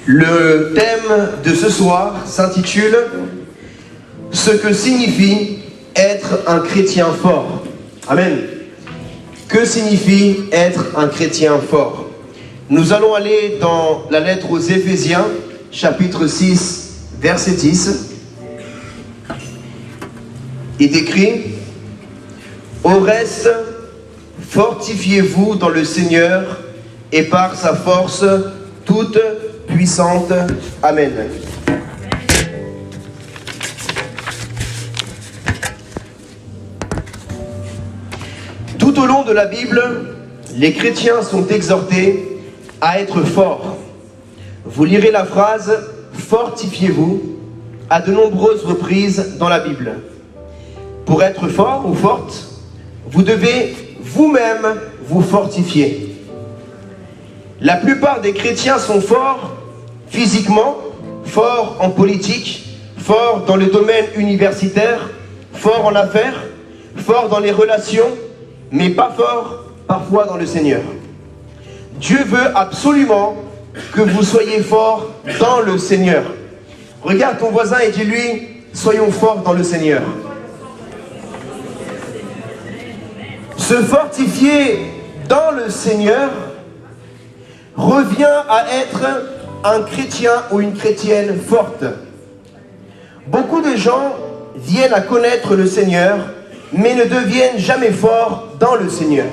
Le thème de ce soir s'intitule « Ce que signifie être un chrétien fort ». Amen. Que signifie être un chrétien fort? Nous allons aller dans la lettre aux Éphésiens, chapitre 6, verset 10. Il est écrit « Au reste, fortifiez-vous dans le Seigneur et par sa force toute puissante. Amen. » Tout au long de la Bible, les chrétiens sont exhortés à être forts. Vous lirez la phrase « fortifiez-vous » à de nombreuses reprises dans la Bible. Pour être fort ou forte, vous devez vous-même vous fortifier. La plupart des chrétiens sont forts physiquement, forts en politique, forts dans le domaine universitaire, forts en affaires, forts dans les relations, mais pas forts parfois dans le Seigneur. Dieu veut absolument que vous soyez forts dans le Seigneur. Regarde ton voisin et dis-lui, soyons forts dans le Seigneur. Se fortifier dans le Seigneur revient à être un chrétien ou une chrétienne forte. Beaucoup de gens viennent à connaître le Seigneur, mais ne deviennent jamais forts dans le Seigneur.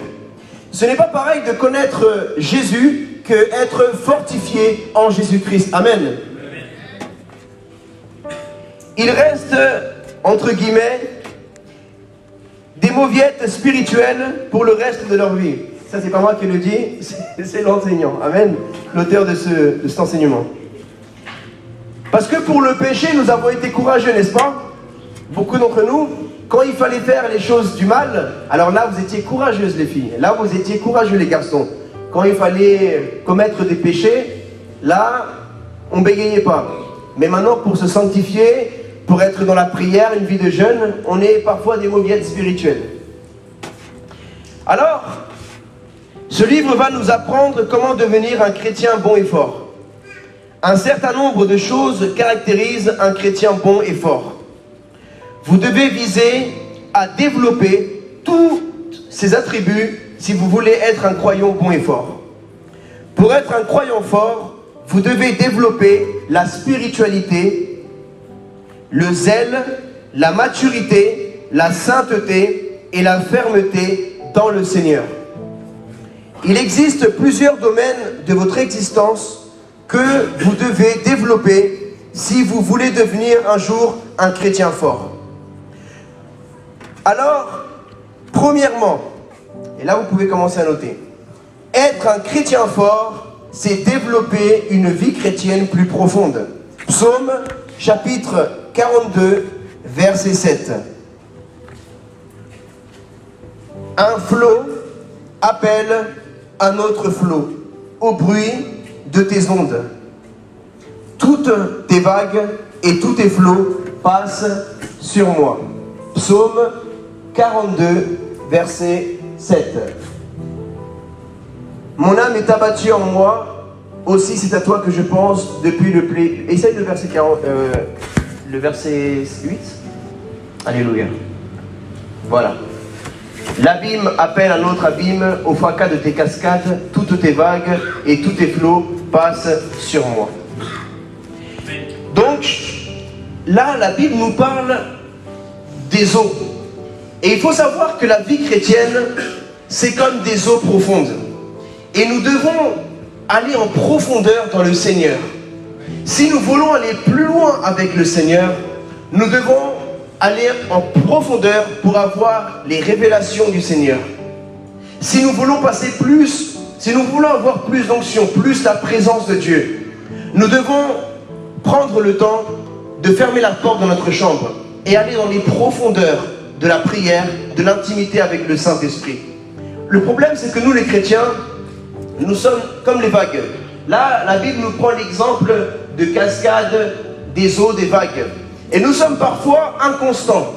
Ce n'est pas pareil de connaître Jésus que être fortifié en Jésus-Christ. Amen. Il reste, entre guillemets, des mauviettes spirituelles pour le reste de leur vie. Ça, c'est pas moi qui le dis, c'est l'enseignant. Amen. L'auteur de cet enseignement. Parce que pour le péché, nous avons été courageux, n'est-ce pas? Beaucoup d'entre nous, quand il fallait faire les choses du mal, alors là, vous étiez courageuses, les filles. Là, vous étiez courageux, les garçons. Quand il fallait commettre des péchés, là, on ne bégayait pas. Mais maintenant, pour se sanctifier, pour être dans la prière, une vie de jeûne, on est parfois des mauviettes spirituelles. Alors, ce livre va nous apprendre comment devenir un chrétien bon et fort. Un certain nombre de choses caractérisent un chrétien bon et fort. Vous devez viser à développer tous ces attributs si vous voulez être un croyant bon et fort. Pour être un croyant fort, vous devez développer la spiritualité, le zèle, la maturité, la sainteté et la fermeté dans le Seigneur. Il existe plusieurs domaines de votre existence que vous devez développer si vous voulez devenir un jour un chrétien fort. Alors, premièrement, et là vous pouvez commencer à noter, être un chrétien fort, c'est développer une vie chrétienne plus profonde. Psaume, chapitre 42, verset 7. Un flot appelle un autre flot au bruit de tes ondes. Toutes tes vagues et tous tes flots passent sur moi. Psaume 42, verset 7. Mon âme est abattue en moi, aussi c'est à toi que je pense depuis le plaid. Essaye le verset 40. Le verset 8. Alléluia. Voilà. L'abîme appelle un autre abîme, au fracas de tes cascades, toutes tes vagues et tous tes flots passent sur moi. Donc, là, la Bible nous parle des eaux. Et il faut savoir que la vie chrétienne, c'est comme des eaux profondes. Et nous devons aller en profondeur dans le Seigneur. Si nous voulons aller plus loin avec le Seigneur, nous devons aller en profondeur pour avoir les révélations du Seigneur. Si nous voulons passer plus, si nous voulons avoir plus d'onction, plus la présence de Dieu, nous devons prendre le temps de fermer la porte de notre chambre et aller dans les profondeurs de la prière, de l'intimité avec le Saint-Esprit. Le problème, c'est que nous, les chrétiens, nous sommes comme les vagues. Là, la Bible nous prend l'exemple de cascades, des eaux, des vagues. Et nous sommes parfois inconstants.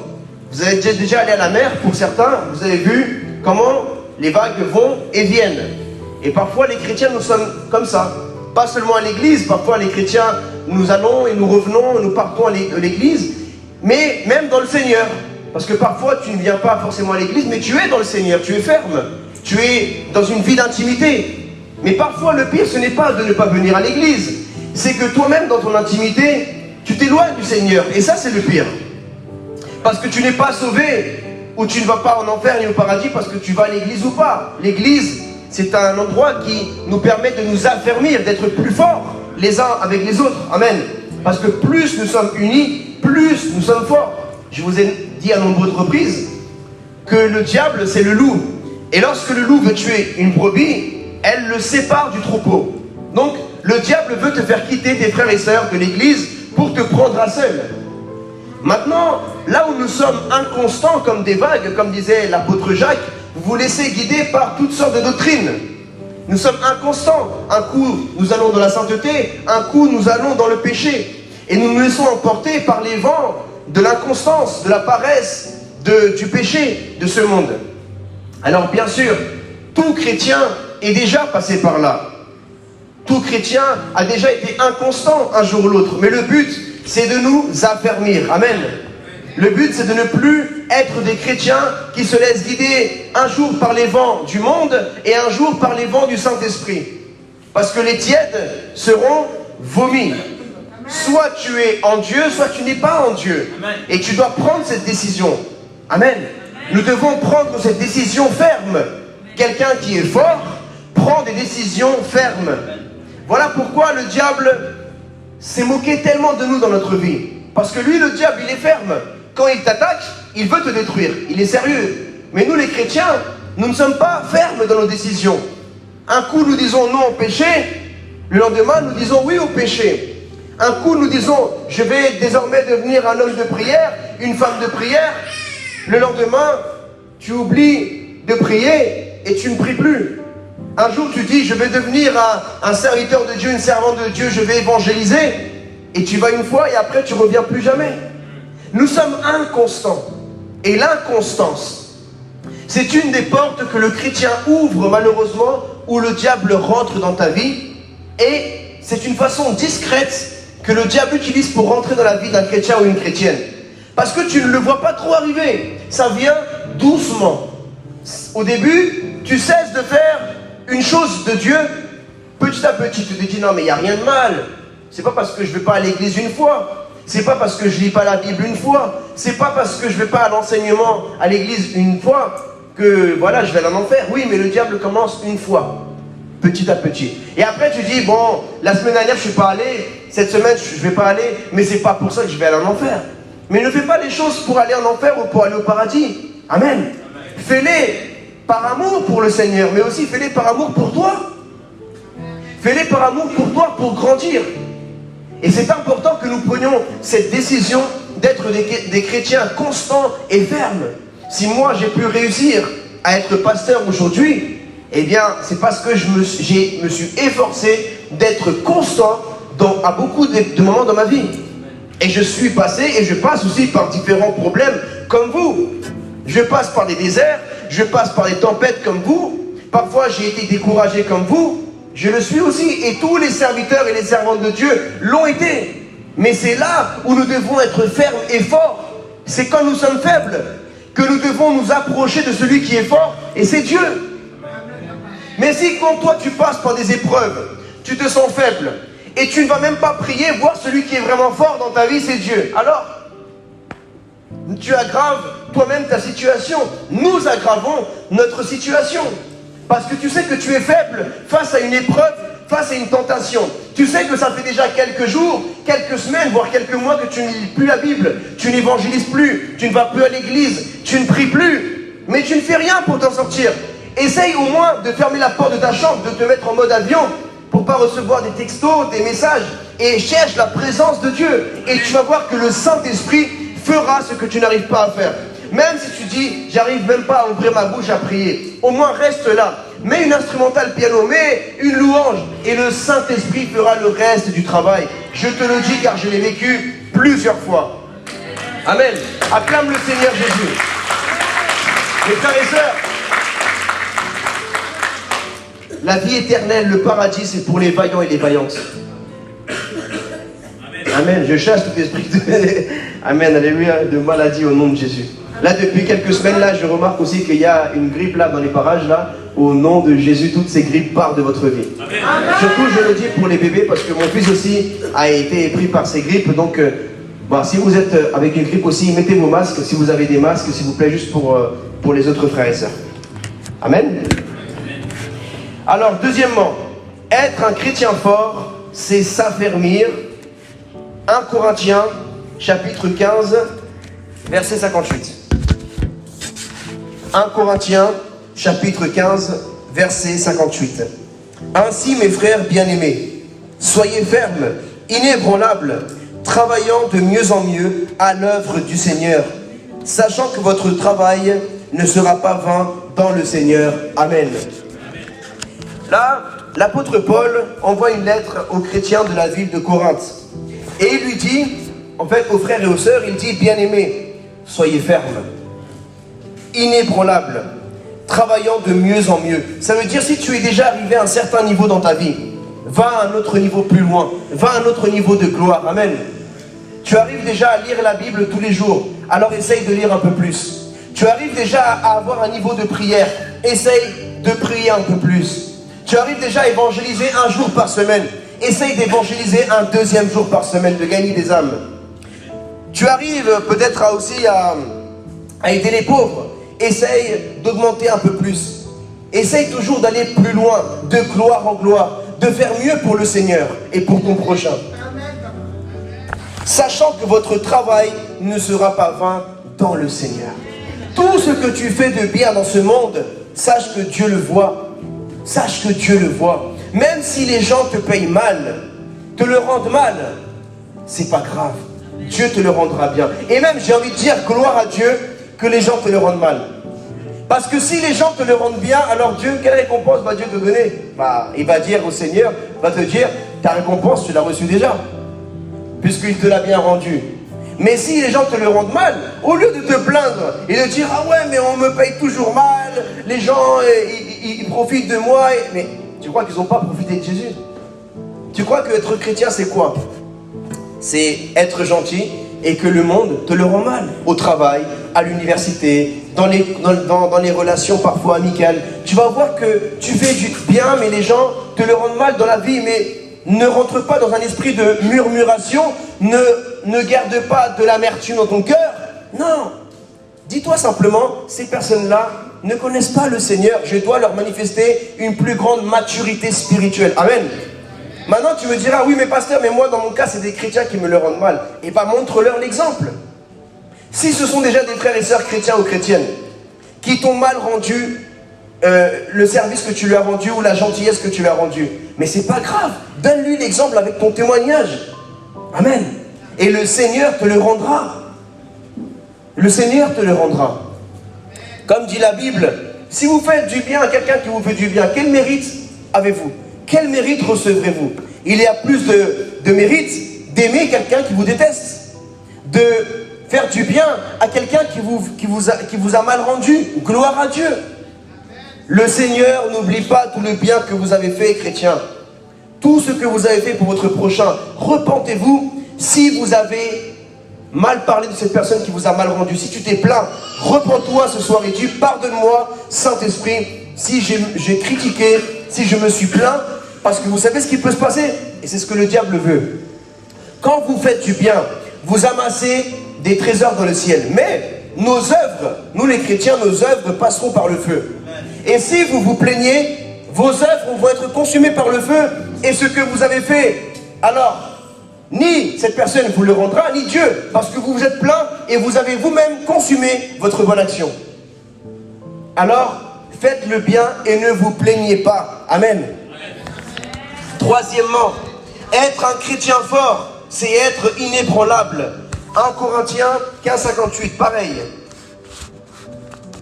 Vous avez déjà allé à la mer, pour certains, vous avez vu comment les vagues vont et viennent. Et parfois, les chrétiens, nous sommes comme ça. pas seulement à l'église, parfois les chrétiens, nous allons et nous revenons, nous partons à l'église, mais même dans le Seigneur. Parce que parfois tu ne viens pas forcément à l'église, mais tu es dans le Seigneur, tu es ferme, tu es dans une vie d'intimité. Mais parfois le pire, ce n'est pas de ne pas venir à l'église, c'est que toi-même dans ton intimité, tu t'éloignes du Seigneur. Et ça c'est le pire. Parce que tu n'es pas sauvé, ou tu ne vas pas en enfer ni au paradis parce que tu vas à l'église ou pas. L'église, c'est un endroit qui nous permet de nous affermir, d'être plus forts les uns avec les autres. Amen. Parce que plus nous sommes unis, plus nous sommes forts. Je vous ai dit à nombreuses reprises que le diable, c'est le loup. Et lorsque le loup veut tuer une brebis, elle le sépare du troupeau. Donc, le diable veut te faire quitter tes frères et sœurs de l'église pour te prendre à seul. Maintenant, là où nous sommes inconstants comme des vagues, comme disait l'apôtre Jacques, vous vous laissez guider par toutes sortes de doctrines. Nous sommes inconstants. Un coup, nous allons dans la sainteté, un coup, nous allons dans le péché. Et nous nous laissons emporter par les vents de l'inconstance, de la paresse, du péché de ce monde. Alors bien sûr, tout chrétien est déjà passé par là. Tout chrétien a déjà été inconstant un jour ou l'autre. Mais le but, c'est de nous affermir. Amen. Le but, c'est de ne plus être des chrétiens qui se laissent guider un jour par les vents du monde et un jour par les vents du Saint-Esprit. Parce que les tièdes seront vomis. Soit tu es en Dieu, soit tu n'es pas en Dieu. Et tu dois prendre cette décision. Amen. Nous devons prendre cette décision ferme. Quelqu'un qui est fort prend des décisions fermes. Voilà pourquoi le diable s'est moqué tellement de nous dans notre vie. Parce que lui, le diable, il est ferme. Quand il t'attaque, il veut te détruire. Il est sérieux. Mais nous, les chrétiens, nous ne sommes pas fermes dans nos décisions. Un coup, nous disons non au péché. Le lendemain, nous disons oui au péché. Un coup, nous disons, je vais désormais devenir un homme de prière, une femme de prière. Le lendemain, tu oublies de prier et tu ne pries plus. Un jour, tu dis, je vais devenir un serviteur de Dieu, une servante de Dieu, je vais évangéliser. Et tu vas une fois et après, tu ne reviens plus jamais. Nous sommes inconstants. Et l'inconstance, c'est une des portes que le chrétien ouvre malheureusement, où le diable rentre dans ta vie. Et c'est une façon discrète que le diable utilise pour rentrer dans la vie d'un chrétien ou une chrétienne. Parce que tu ne le vois pas trop arriver. Ça vient doucement. Au début, tu cesses de faire une chose de Dieu. Petit à petit, tu te dis, non mais il n'y a rien de mal. C'est pas parce que je ne vais pas à l'église une fois. C'est pas parce que je lis pas la Bible une fois. C'est pas parce que je ne vais pas à l'enseignement à l'église une fois que voilà, je vais aller en enfer. Oui, mais le diable commence une fois. Petit à petit. Et après tu dis, bon, la semaine dernière je ne suis pas allé, cette semaine je ne vais pas aller, mais c'est pas pour ça que je vais aller en enfer. Mais ne fais pas les choses pour aller en enfer ou pour aller au paradis. Amen. Fais-les par amour pour le Seigneur, mais aussi fais-les par amour pour toi. Fais-les par amour pour toi, pour grandir. Et c'est important que nous prenions cette décision d'être des chrétiens constants et fermes. Si moi j'ai pu réussir à être pasteur aujourd'hui, eh bien c'est parce que je me suis efforcé d'être constant à beaucoup de moments dans ma vie. Et je suis passé et je passe aussi par différents problèmes comme vous. Je passe par des déserts, je passe par des tempêtes comme vous. Parfois j'ai été découragé comme vous. Je le suis aussi. Et tous les serviteurs et les servantes de Dieu l'ont été. Mais c'est là où nous devons être fermes et forts. C'est quand nous sommes faibles que nous devons nous approcher de celui qui est fort. Et c'est Dieu. Mais si quand toi tu passes par des épreuves, tu te sens faible, et tu ne vas même pas prier, voir celui qui est vraiment fort dans ta vie, c'est Dieu. Alors, tu aggraves toi-même ta situation. Nous aggravons notre situation. Parce que tu sais que tu es faible face à une épreuve, face à une tentation. Tu sais que ça fait déjà quelques jours, quelques semaines, voire quelques mois que tu ne lis plus la Bible. Tu n'évangélises plus, tu ne vas plus à l'église, tu ne pries plus. Mais tu ne fais rien pour t'en sortir. Essaye au moins de fermer la porte de ta chambre, de te mettre en mode avion, pour ne pas recevoir des textos, des messages, et cherche la présence de Dieu. Et tu vas voir que le Saint-Esprit fera ce que tu n'arrives pas à faire. Même si tu dis, j'arrive même pas à ouvrir ma bouche à prier, au moins reste là. Mets une instrumentale piano, mets une louange, et le Saint-Esprit fera le reste du travail. Je te le dis car je l'ai vécu plusieurs fois. Amen. Acclame le Seigneur Jésus. Mes frères et sœurs, la vie éternelle, le paradis, c'est pour les vaillants et les vaillantes. Amen. Je chasse tout esprit de... Amen, alléluia, de maladie au nom de Jésus. Là, depuis quelques semaines, là, je remarque aussi qu'il y a une grippe là dans les parages là. Au nom de Jésus, toutes ces grippes partent de votre vie. Amen. Surtout, je le dis pour les bébés, parce que mon fils aussi a été pris par ces grippes. Donc, si vous êtes avec une grippe aussi, mettez vos masques. Si vous avez des masques, s'il vous plaît, juste pour les autres frères et sœurs. Amen. Alors, deuxièmement, être un chrétien fort, c'est s'affermir. 1 Corinthiens, chapitre 15, verset 58. 1 Corinthiens, chapitre 15, verset 58. Ainsi, mes frères bien-aimés, soyez fermes, inébranlables, travaillant de mieux en mieux à l'œuvre du Seigneur, sachant que votre travail ne sera pas vain dans le Seigneur. Amen. Là, l'apôtre Paul envoie une lettre aux chrétiens de la ville de Corinthe. Et il lui dit, en fait, aux frères et aux sœurs, il dit, bien-aimés, soyez fermes, inébranlables, travaillant de mieux en mieux. Ça veut dire, si tu es déjà arrivé à un certain niveau dans ta vie, va à un autre niveau plus loin, va à un autre niveau de gloire. Amen. Tu arrives déjà à lire la Bible tous les jours, alors essaye de lire un peu plus. Tu arrives déjà à avoir un niveau de prière, essaye de prier un peu plus. Tu arrives déjà à évangéliser un jour par semaine, essaye d'évangéliser un deuxième jour par semaine, de gagner des âmes. Tu arrives peut-être aussi à aider les pauvres, essaye d'augmenter un peu plus. Essaye toujours d'aller plus loin, de gloire en gloire, de faire mieux pour le Seigneur et pour ton prochain. Sachant que votre travail ne sera pas vain dans le Seigneur. Tout ce que tu fais de bien dans ce monde, sache que Dieu le voit. Sache que Dieu le voit. Même si les gens te payent mal, te le rendent mal, c'est pas grave. Dieu te le rendra bien. Et même, j'ai envie de dire, gloire à Dieu, que les gens te le rendent mal. Parce que si les gens te le rendent bien, alors Dieu, quelle récompense va Dieu te donner? Il va dire au Seigneur, va te dire, ta récompense, tu l'as reçue déjà, puisqu'il te l'a bien rendue. Mais si les gens te le rendent mal, au lieu de te plaindre et de dire, ah ouais, mais on me paye toujours mal, les gens, ils profitent de moi, mais tu crois qu'ils n'ont pas profité de Jésus? Tu crois qu'être chrétien, c'est quoi? C'est être gentil et que le monde te le rend mal. Au travail, à l'université, dans les relations parfois amicales. Tu vas voir que tu fais du bien, mais les gens te le rendent mal dans la vie. Mais ne rentre pas dans un esprit de murmuration. Ne garde pas de l'amertume dans ton cœur. Non. Dis-toi simplement, ces personnes-là ne connaissent pas le Seigneur. Je dois leur manifester une plus grande maturité spirituelle. Amen. Maintenant, tu me diras, oui, mais pasteur, mais moi, dans mon cas, c'est des chrétiens qui me le rendent mal. Et bien, montre-leur l'exemple. Si ce sont déjà des frères et sœurs chrétiens ou chrétiennes qui t'ont mal rendu le service que tu lui as rendu ou la gentillesse que tu lui as rendue, mais c'est pas grave. Donne-lui l'exemple avec ton témoignage. Amen. Et le Seigneur te le rendra. Le Seigneur te le rendra. Comme dit la Bible, si vous faites du bien à quelqu'un qui vous fait du bien, quel mérite avez-vous? Quel mérite recevrez-vous? Il y a plus de mérite d'aimer quelqu'un qui vous déteste, de faire du bien à quelqu'un qui vous a mal rendu. Gloire à Dieu. Le Seigneur n'oublie pas tout le bien que vous avez fait, chrétiens. Tout ce que vous avez fait pour votre prochain. Repentez-vous si vous avez mal parlé de cette personne qui vous a mal rendu. Si tu t'es plaint, repens-toi ce soir et dis, pardonne-moi, Saint-Esprit, si j'ai critiqué, si je me suis plaint, parce que vous savez ce qui peut se passer, et c'est ce que le diable veut. Quand vous faites du bien, vous amassez des trésors dans le ciel. Mais nos œuvres, nous les chrétiens, nos œuvres passeront par le feu. Et si vous vous plaignez, vos œuvres vont être consumées par le feu. Et ce que vous avez fait, alors, ni cette personne vous le rendra, ni Dieu, parce que vous vous êtes plaint et vous avez vous-même consumé votre bonne action. Alors, faites le bien et ne vous plaignez pas. Amen. Troisièmement, être un chrétien fort, c'est être inébranlable. 1 Corinthiens 15, 58, pareil.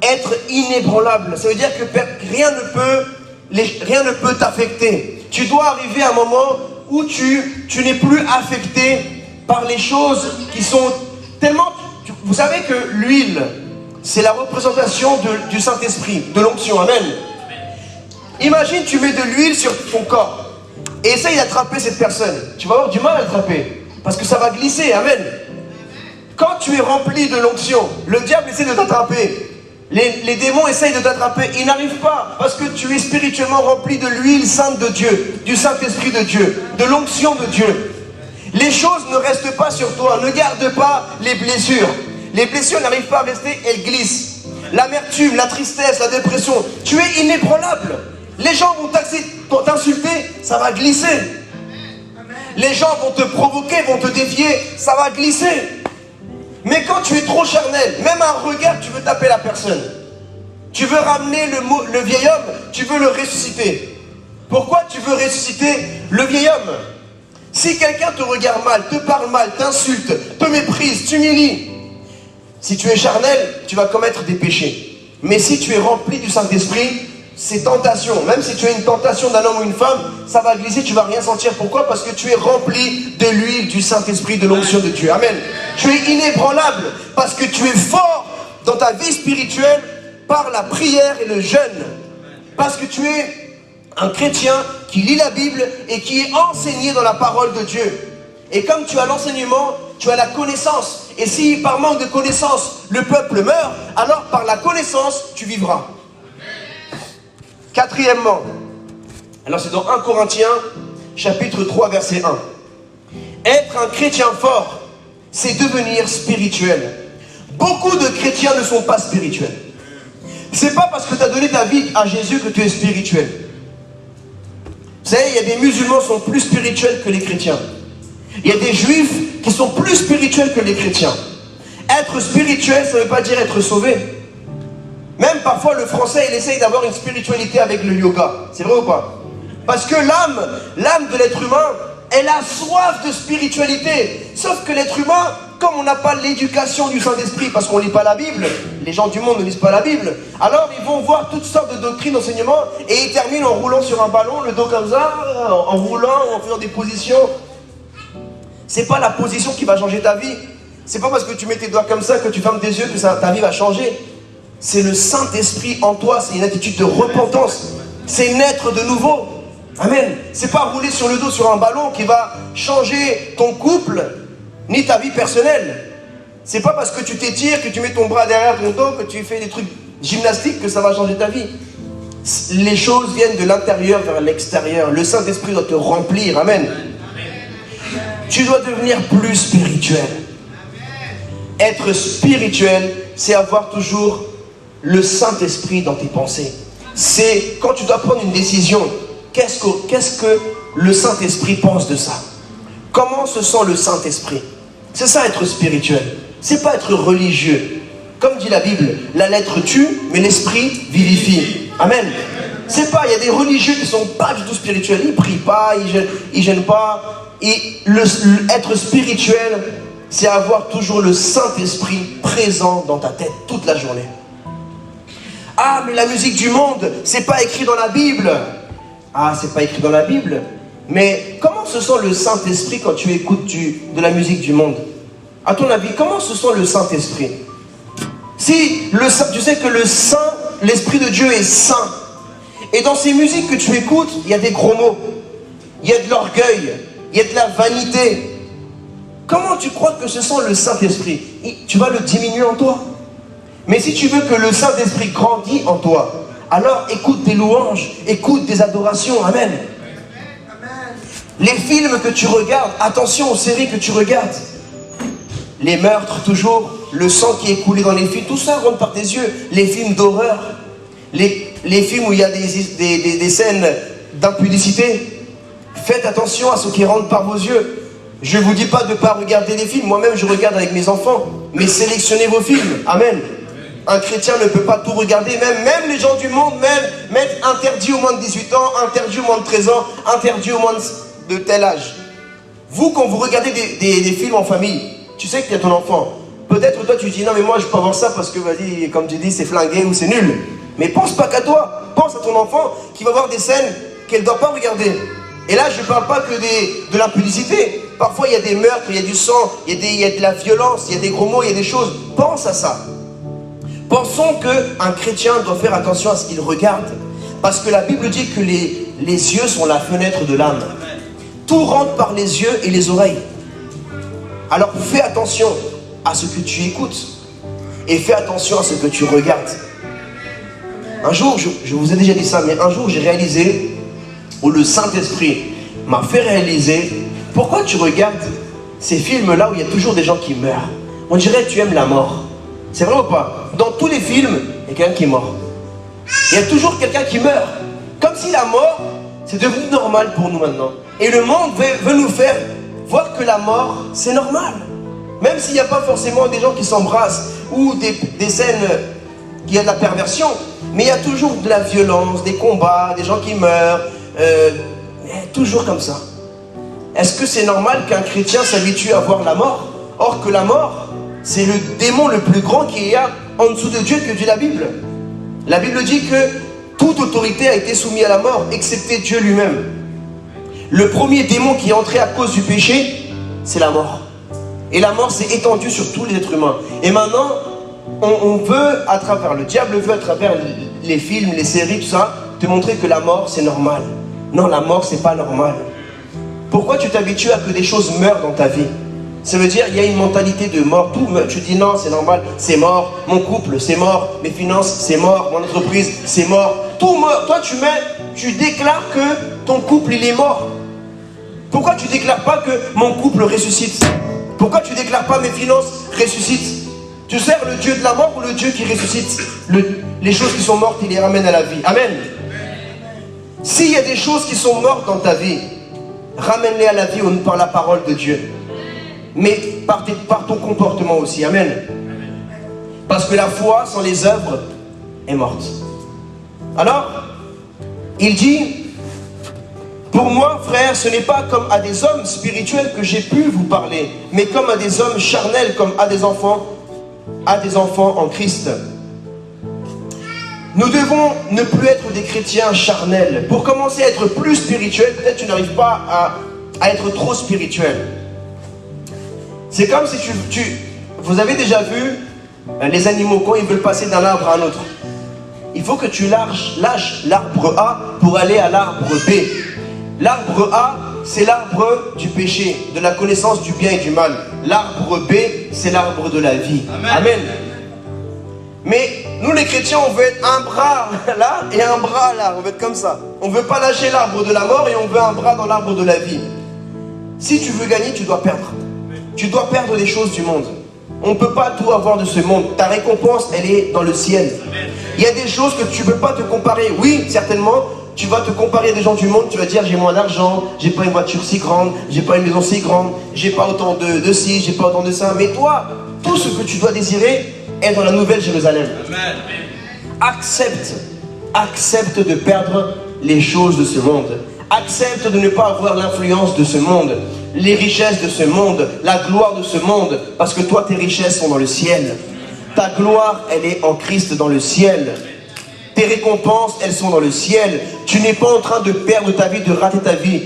Être inébranlable, ça veut dire que rien ne peut t'affecter. Tu dois arriver à un moment où tu n'es plus affecté par les choses qui sont tellement... Vous savez que l'huile, c'est la représentation du Saint-Esprit, de l'onction. Amen. Imagine, tu mets de l'huile sur ton corps et essaye d'attraper cette personne. Tu vas avoir du mal à l'attraper parce que ça va glisser, amen. Quand tu es rempli de l'onction, le diable essaie de t'attraper. Les démons essayent de t'attraper, ils n'arrivent pas parce que tu es spirituellement rempli de l'huile sainte de Dieu, du Saint-Esprit de Dieu, de l'onction de Dieu. Les choses ne restent pas sur toi, ne garde pas les blessures. Les blessures n'arrivent pas à rester, elles glissent. L'amertume, la tristesse, la dépression, tu es inébranlable. Les gens vont t'insulter, ça va glisser. Les gens vont te provoquer, vont te défier, ça va glisser. Mais quand tu es trop charnel, même un regard, tu veux taper la personne. Tu veux ramener le vieil homme, tu veux le ressusciter. Pourquoi tu veux ressusciter le vieil homme? Si quelqu'un te regarde mal, te parle mal, t'insulte, te méprise, t'humilie, si tu es charnel, tu vas commettre des péchés. Mais si tu es rempli du Saint-Esprit, ces tentations, même si tu as une tentation d'un homme ou une femme, ça va glisser, tu ne vas rien sentir. Pourquoi? Parce que tu es rempli de l'huile du Saint-Esprit, de l'onction de Dieu. Amen. Tu es inébranlable parce que tu es fort dans ta vie spirituelle par la prière et le jeûne. Parce que tu es un chrétien qui lit la Bible et qui est enseigné dans la parole de Dieu. Et comme tu as l'enseignement, tu as la connaissance. Et si par manque de connaissance, le peuple meurt, alors par la connaissance, tu vivras. Quatrièmement, alors c'est dans 1 Corinthiens, chapitre 3, verset 1. Être un chrétien fort, c'est devenir spirituel. Beaucoup de chrétiens ne sont pas spirituels. C'est pas parce que tu as donné ta vie à Jésus que tu es spirituel. Vous savez, il y a des musulmans qui sont plus spirituels que les chrétiens. Il y a des juifs qui sont plus spirituels que les chrétiens. Être spirituel, ça ne veut pas dire être sauvé. Même parfois le français, il essaye d'avoir une spiritualité avec le yoga. C'est vrai ou pas? Parce que l'âme de l'être humain, elle a soif de spiritualité. Sauf que l'être humain, comme on n'a pas l'éducation du Saint-Esprit, parce qu'on ne lit pas la Bible, les gens du monde ne lisent pas la Bible, alors ils vont voir toutes sortes de doctrines, d'enseignements, et ils terminent en roulant sur un ballon, le dos comme ça, en roulant, en faisant des positions. C'est pas la position qui va changer ta vie. C'est pas parce que tu mets tes doigts comme ça, que tu fermes tes yeux, que ta vie va changer. C'est le Saint-Esprit en toi, c'est une attitude de repentance. C'est naître de nouveau. Amen. C'est pas rouler sur le dos sur un ballon qui va changer ton couple, ni ta vie personnelle. C'est pas parce que tu t'étires, que tu mets ton bras derrière ton dos, que tu fais des trucs gymnastiques que ça va changer ta vie. Les choses viennent de l'intérieur vers l'extérieur. Le Saint-Esprit doit te remplir. Amen. Tu dois devenir plus spirituel. Être spirituel, c'est avoir toujours le Saint-Esprit dans tes pensées. C'est quand tu dois prendre une décision, qu'est-ce que le Saint-Esprit pense de ça? Comment se sent le Saint-Esprit? C'est ça être spirituel. C'est pas être religieux. Comme dit la Bible, la lettre tue, mais l'esprit vivifie. Amen. C'est pas, il y a des religieux qui sont pas du tout spirituels. Ils prient pas, ils gênent pas. Et être spirituel, c'est avoir toujours le Saint-Esprit présent dans ta tête toute la journée. Ah, mais la musique du monde, c'est pas écrit dans la Bible. Ah, c'est pas écrit dans la Bible. Mais comment se sent le Saint-Esprit quand tu écoutes de la musique du monde? À ton avis, comment se sent le Saint-Esprit? Si tu sais que l'Esprit de Dieu est saint. Et dans ces musiques que tu écoutes, il y a des gros mots. Il y a de l'orgueil. Il y a de la vanité. Comment tu crois que se sent le Saint-Esprit? Tu vas le diminuer en toi. Mais si tu veux que le Saint-Esprit grandisse en toi, alors écoute des louanges, écoute des adorations. Amen. Les films que tu regardes, attention aux séries que tu regardes. Les meurtres toujours, le sang qui est coulé dans les films, tout ça rentre par tes yeux. Les films d'horreur, les films où il y a des scènes d'impudicité. Faites attention à ce qui rentre par vos yeux. Je ne vous dis pas de ne pas regarder les films. Moi-même, je regarde avec mes enfants. Mais sélectionnez vos films. Amen. Un chrétien ne peut pas tout regarder. Même les gens du monde, mettent interdit au moins de 18 ans, interdit au moins de 13 ans, interdit au moins de tel âge. Vous, quand vous regardez des films en famille, tu sais qu'il y a ton enfant. Peut-être toi, tu dis, non, mais moi, je peux avoir ça parce que, vas-y, comme tu dis, c'est flingué ou c'est nul. Mais pense pas qu'à toi. Pense à ton enfant qui va voir des scènes qu'elle ne doit pas regarder. Et là, je ne parle pas que de l'impudicité. Parfois, il y a des meurtres, il y a du sang, il y a de la violence, il y a des gros mots, il y a des choses. Pense à ça. Pensons qu'un chrétien doit faire attention à ce qu'il regarde. Parce que la Bible dit que les yeux sont la fenêtre de l'âme. Tout rentre par les yeux et les oreilles. Alors fais attention à ce que tu écoutes. Et fais attention à ce que tu regardes. Un jour, je vous ai déjà dit ça, mais un jour j'ai réalisé, où le Saint-Esprit m'a fait réaliser, pourquoi tu regardes ces films-là où il y a toujours des gens qui meurent. On dirait que tu aimes la mort. C'est vrai ou pas? Dans tous les films, il y a quelqu'un qui est mort. Il y a toujours quelqu'un qui meurt. Comme si la mort, c'est devenu normal pour nous maintenant. Et le monde veut nous faire voir que la mort, c'est normal. Même s'il n'y a pas forcément des gens qui s'embrassent ou des scènes qui a de la perversion, mais il y a toujours de la violence, des combats, des gens qui meurent, toujours comme ça. Est-ce que c'est normal qu'un chrétien s'habitue à voir la mort? Or que la mort, c'est le démon le plus grand qu'il y a en dessous de Dieu, que dit la Bible. La Bible dit que toute autorité a été soumise à la mort, excepté Dieu lui-même. Le premier démon qui est entré à cause du péché, c'est la mort. Et la mort s'est étendue sur tous les êtres humains. Et maintenant, on veut, le diable veut à travers les films, les séries, tout ça, te montrer que la mort c'est normal. Non, la mort c'est pas normal. Pourquoi tu t'habitues à que des choses meurent dans ta vie? Ça veut dire il y a une mentalité de mort, tout meurt. Tu dis non, c'est normal, c'est mort, mon couple c'est mort, mes finances c'est mort, mon entreprise c'est mort, tout meurt. Toi tu déclares que ton couple il est mort. Pourquoi tu déclares pas que mon couple ressuscite? Pourquoi tu déclares pas mes finances ressuscitent? Tu sers le Dieu de la mort ou le Dieu qui ressuscite les choses qui sont mortes, il les ramène à la vie? Amen. S'il y a des choses qui sont mortes dans ta vie, ramène-les à la vie par la parole de Dieu. Mais par ton comportement aussi. Amen. Parce que la foi sans les œuvres est morte. Alors, il dit, pour moi, frère, ce n'est pas comme à des hommes spirituels que j'ai pu vous parler, mais comme à des hommes charnels, comme à des enfants en Christ. Nous devons ne plus être des chrétiens charnels. Pour commencer à être plus spirituel, peut-être tu n'arrives pas à être trop spirituel. C'est comme si vous avez déjà vu les animaux quand ils veulent passer d'un arbre à un autre. Il faut que tu lâches l'arbre A pour aller à l'arbre B. L'arbre A, c'est l'arbre du péché, de la connaissance du bien et du mal. L'arbre B, c'est l'arbre de la vie. Amen. Amen. Mais nous les chrétiens, on veut être un bras là et un bras là. On veut être comme ça. On ne veut pas lâcher l'arbre de la mort et on veut un bras dans l'arbre de la vie. Si tu veux gagner, tu dois perdre. Tu dois perdre les choses du monde. On ne peut pas tout avoir de ce monde. Ta récompense, elle est dans le ciel. Il y a des choses que tu ne peux pas te comparer. Oui, certainement, tu vas te comparer à des gens du monde. Tu vas dire, j'ai moins d'argent, j'ai pas une voiture si grande, j'ai pas une maison si grande, j'ai pas autant de ci, j'ai pas autant de ça. Mais toi, tout ce que tu dois désirer est dans la nouvelle Jérusalem. Amen. Accepte de perdre les choses de ce monde. Accepte de ne pas avoir l'influence de ce monde, les richesses de ce monde, la gloire de ce monde, parce que toi, tes richesses sont dans le ciel. Ta gloire, elle est en Christ dans le ciel. Tes récompenses, elles sont dans le ciel. Tu n'es pas en train de perdre ta vie, de rater ta vie.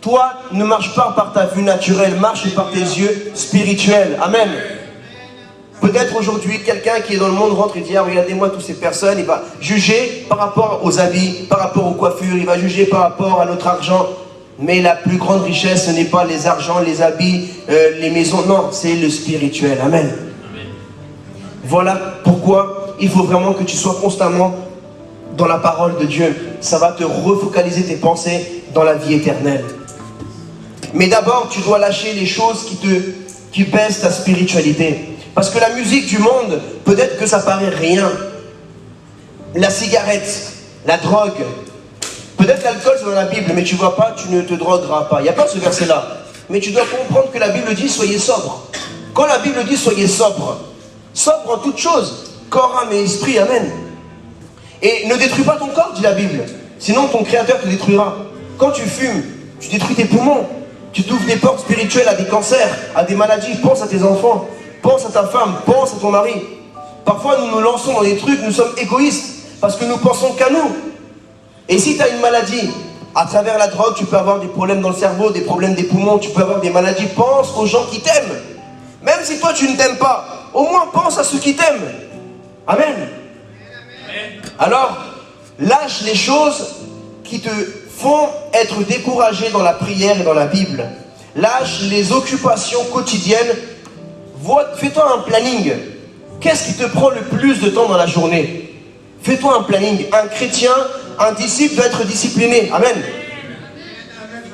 Toi, ne marche pas par ta vue naturelle, marche par tes yeux spirituels. Amen. Peut-être aujourd'hui, quelqu'un qui est dans le monde rentre et dit, ah, regardez-moi toutes ces personnes, il va juger par rapport aux habits, par rapport aux coiffures, il va juger par rapport à notre argent. Mais la plus grande richesse, ce n'est pas les argents, les habits, les maisons, non, c'est le spirituel. Amen. Voilà pourquoi il faut vraiment que tu sois constamment dans la parole de Dieu. Ça va te refocaliser tes pensées dans la vie éternelle. Mais d'abord, tu dois lâcher les choses qui baissent ta spiritualité. Parce que la musique du monde, peut-être que ça paraît rien. La cigarette, la drogue, peut-être l'alcool c'est dans la Bible, mais tu ne vois pas, tu ne te drogueras pas. Il n'y a pas ce verset-là. Mais tu dois comprendre que la Bible dit soyez sobre. Quand la Bible dit soyez sobre, sobre en toutes choses, corps, âme et esprit, amen. Et ne détruis pas ton corps, dit la Bible. Sinon ton Créateur te détruira. Quand tu fumes, tu détruis tes poumons. Tu t'ouvres des portes spirituelles à des cancers, à des maladies. Pense à tes enfants. Pense à ta femme, pense à ton mari. Parfois nous nous lançons dans des trucs, nous sommes égoïstes parce que nous pensons qu'à nous. Et si tu as une maladie, à travers la drogue, tu peux avoir des problèmes dans le cerveau, des problèmes des poumons, tu peux avoir des maladies. Pense aux gens qui t'aiment. Même si toi tu ne t'aimes pas, au moins pense à ceux qui t'aiment. Amen. Alors, Lâche les choses qui te font être découragé dans la prière et dans la Bible. Lâche les occupations quotidiennes. Fais-toi un planning. Qu'est-ce qui te prend le plus de temps dans la journée? Fais-toi un planning. Un chrétien, un disciple doit être discipliné. Amen.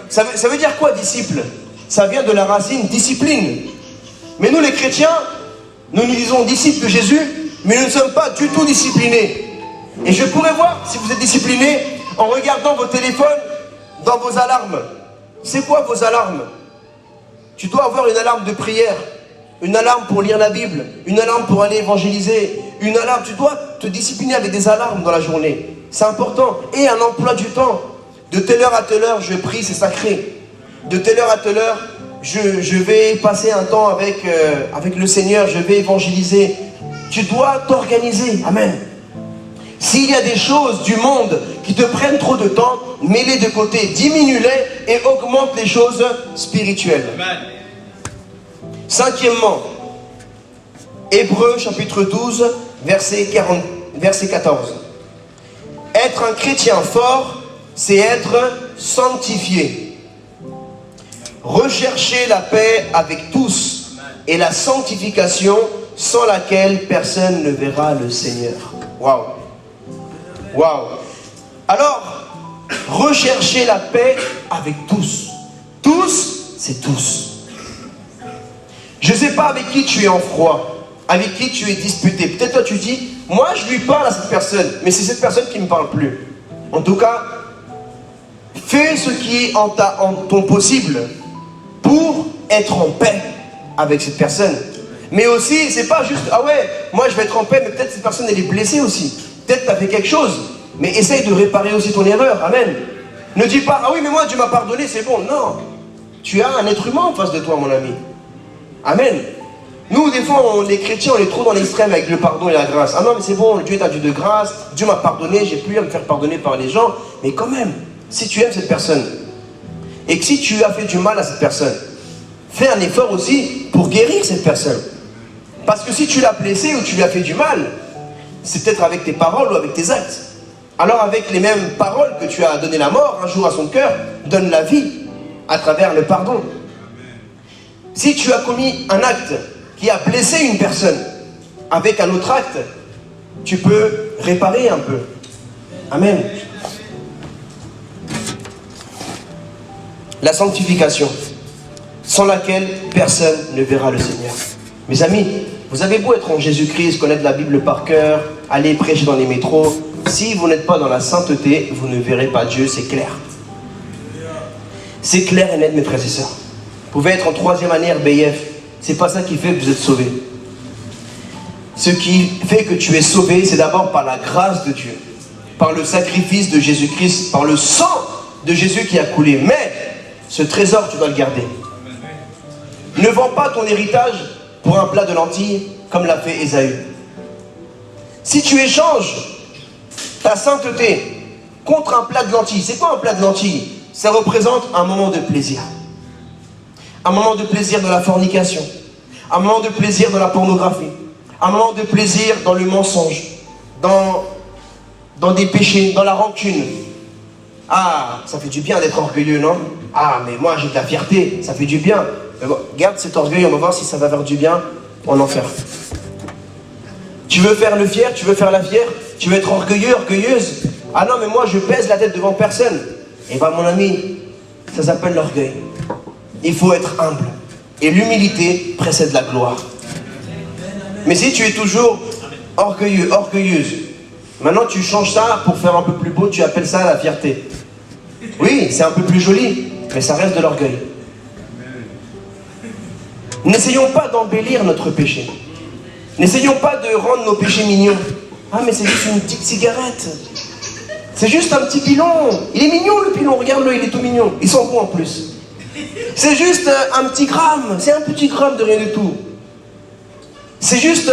Ça veut dire quoi, disciple? Ça vient de la racine discipline. Mais nous, les chrétiens, nous disons disciples de Jésus, mais nous ne sommes pas du tout disciplinés. Et je pourrais voir si vous êtes disciplinés en regardant vos téléphones dans vos alarmes. C'est quoi vos alarmes? Tu dois avoir une alarme de prière, une alarme pour lire la Bible, une alarme pour aller évangéliser, une alarme. Tu dois te discipliner avec des alarmes dans la journée. C'est important. Et un emploi du temps. De telle heure à telle heure, je prie, c'est sacré. De telle heure à telle heure, je vais passer un temps avec le Seigneur, je vais évangéliser. Tu dois t'organiser. Amen. S'il y a des choses du monde qui te prennent trop de temps, mets-les de côté, diminue-les et augmente les choses spirituelles. Amen. Cinquièmement, Hébreux chapitre 12, verset 14. Être un chrétien fort, c'est être sanctifié. Rechercher la paix avec tous et la sanctification sans laquelle personne ne verra le Seigneur. Waouh! Waouh! Alors, rechercher la paix avec tous. Tous, c'est tous. Je ne sais pas avec qui tu es en froid, avec qui tu es disputé. Peut-être toi tu dis, moi je lui parle à cette personne, mais c'est cette personne qui ne me parle plus. En tout cas, fais ce qui est en ton possible pour être en paix avec cette personne. Mais aussi, c'est pas juste, ah ouais, moi je vais être en paix, mais peut-être cette personne elle est blessée aussi. Peut-être tu as fait quelque chose, mais essaye de réparer aussi ton erreur. Amen. Ne dis pas, ah oui, mais moi Dieu m'a pardonné, c'est bon. Non. Tu as un être humain en face de toi, mon ami. Amen. Nous, des fois, les chrétiens, on est trop dans l'extrême avec le pardon et la grâce. Ah non, mais c'est bon, Dieu est un Dieu de grâce, Dieu m'a pardonné, j'ai plus à me faire pardonner par les gens. Mais quand même, si tu aimes cette personne, et que si tu as fait du mal à cette personne, fais un effort aussi pour guérir cette personne. Parce que si tu l'as blessé ou tu lui as fait du mal, c'est peut-être avec tes paroles ou avec tes actes. Alors avec les mêmes paroles que tu as donné la mort un jour à son cœur, donne la vie à travers le pardon. Si tu as commis un acte qui a blessé une personne, avec un autre acte, tu peux réparer un peu. Amen. La sanctification, sans laquelle personne ne verra le Seigneur. Mes amis, vous avez beau être en Jésus-Christ, connaître la Bible par cœur, aller prêcher dans les métros, si vous n'êtes pas dans la sainteté, vous ne verrez pas Dieu, c'est clair. C'est clair et net, mes frères et sœurs. Vous pouvez être en 3e année RBIF, c'est pas ça qui fait que vous êtes sauvé. Ce qui fait que tu es sauvé, c'est d'abord par la grâce de Dieu, par le sacrifice de Jésus-Christ, par le sang de Jésus qui a coulé. Mais ce trésor, tu dois le garder. Ne vends pas ton héritage pour un plat de lentilles, comme l'a fait Ésaü. Si tu échanges ta sainteté contre un plat de lentilles, c'est quoi un plat de lentilles? Ça représente un moment de plaisir. Un moment de plaisir dans la fornication, un moment de plaisir dans la pornographie, un moment de plaisir dans le mensonge, dans des péchés, dans la rancune. Ah, ça fait du bien d'être orgueilleux, non? Ah, mais moi j'ai de la fierté, ça fait du bien. Mais bon, garde cet orgueil, on va voir si ça va faire du bien en enfer. Tu veux faire le fier, tu veux faire la fière, tu veux être orgueilleux, orgueilleuse. Ah non, mais moi je pèse la tête devant personne. Eh bien mon ami, ça s'appelle l'orgueil. Il faut être humble. Et l'humilité précède la gloire. Mais si tu es toujours orgueilleux, orgueilleuse, maintenant tu changes ça pour faire un peu plus beau, tu appelles ça la fierté. Oui, c'est un peu plus joli, mais ça reste de l'orgueil. N'essayons pas d'embellir notre péché. N'essayons pas de rendre nos péchés mignons. Ah mais c'est juste une petite cigarette. C'est juste un petit pilon. Il est mignon le pilon, regarde-le, il est tout mignon. Il sent bon en plus. C'est juste un petit gramme, c'est un petit gramme de rien du tout. C'est juste...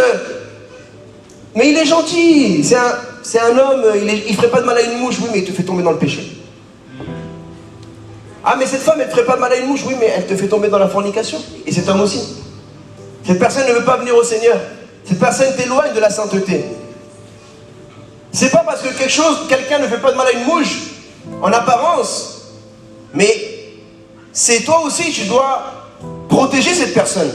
mais il est gentil, c'est un homme, il ferait pas de mal à une mouche, oui, mais il te fait tomber dans le péché. Ah, mais cette femme, elle ne ferait pas de mal à une mouche, oui, mais elle te fait tomber dans la fornication. Et cet homme aussi. Cette personne ne veut pas venir au Seigneur. Cette personne t'éloigne de la sainteté. C'est pas parce que quelqu'un ne fait pas de mal à une mouche, en apparence, mais c'est toi aussi, tu dois protéger cette personne.